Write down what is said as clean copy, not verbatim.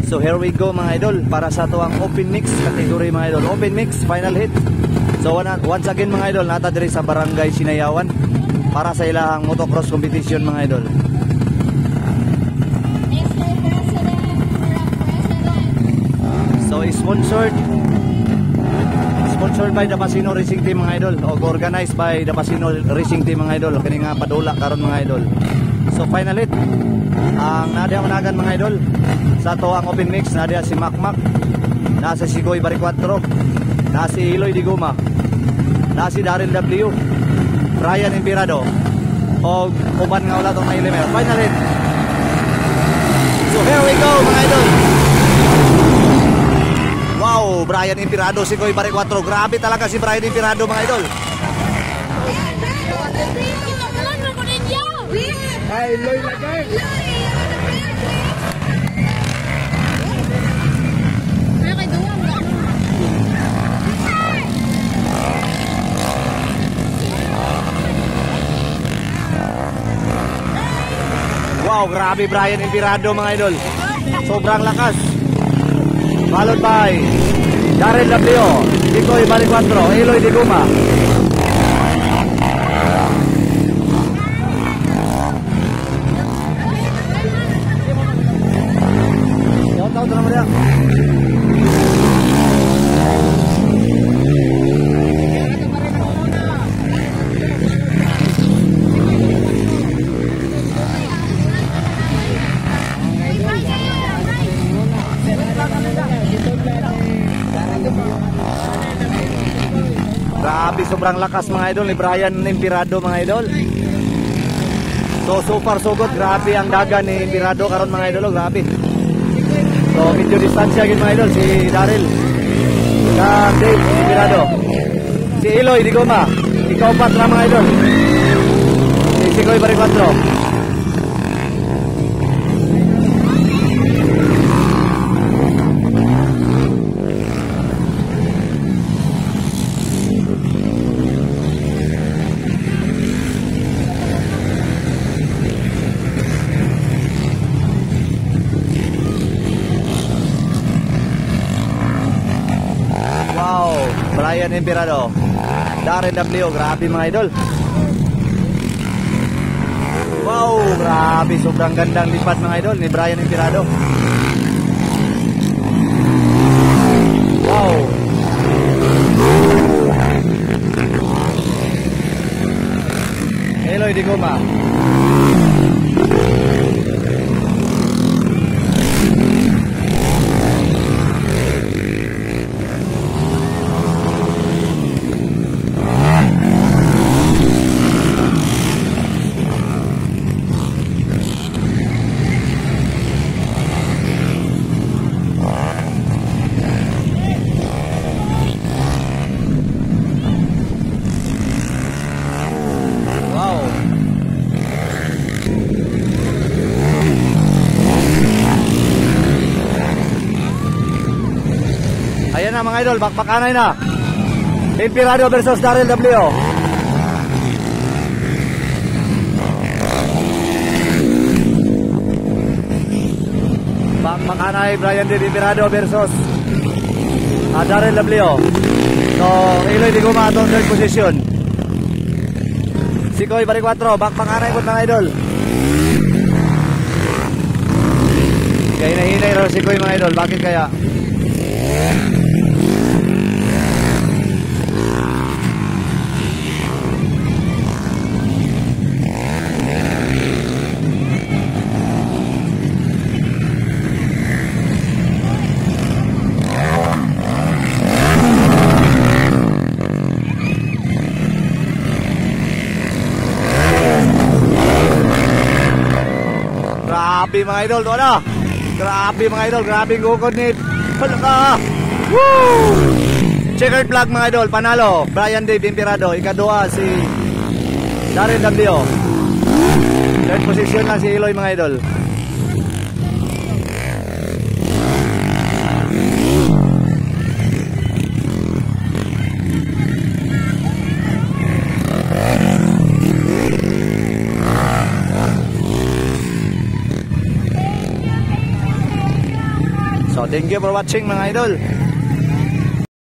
So here we go mga idol, para sa tuwang open mix category mga idol. Open mix, final hit. So once again mga idol, nata diri sa Barangay Sinayawan para sa ilang motocross competition mga idol. So sponsored by Dapasino Racing Team mga idol, o organized by Dapasino Racing Team mga idol. Kini nga padula karon mga idol. So final hit ang nadia managan mga idol sa to ang open mix. Nadia si Makmak, nasa si Goy Baricuatro, nasa si Iloy Diguma, nasa si Daryl W, Brian Impirado, o uban nga wala tong nailemer. Final hit. So here we go mga idol. Wow, Brian Impirado, si Goy Baricuatro. Grabe talaga si Brian Impirado mga idol. Ay, Loy lagay. Wow, grabe Brian Impirado mga idol. Sobrang lakas. Followed by Daryl W, Goy Baricuatro, Iloy Diguma. Grabe, sobrang lakas mga idol ni Brian Impirado mga idol. So far so good. Grabe ang daga ni Impirado karon mga idol, grabe. So medyo distansya gid mga idol si Daryl kag Dave Impirado. Si Iloy Diguma, ikaw pa tra mga idol. Si Goy Baricuatro. Brian Impirado, Daryl W, grabe mga idol. Wow, grabe, sobrang gandang lipat mga idol ni Brian Impirado. Wow. Iloy Diguma. Ayan na mga idol, bakbakanay na. Impirado versus Daryl W. Bakbakanay Brian D. Impirado versus Daryl W. So, Iloy Diguma atong third position. Si Goy Baricuatro, bakbakanay po mga idol. Kaya hinahinay rin si Goy mga idol, bakit kaya? Grabe mga idol, doon na. Grabe mga idol, grabe ang gukod ni Palaka. Woo! Checkered flag mga idol, panalo Brian Dave Impirado. Ikadua si Daryl W. Third position na si Iloy mga idol. So thank you for watching mga idol.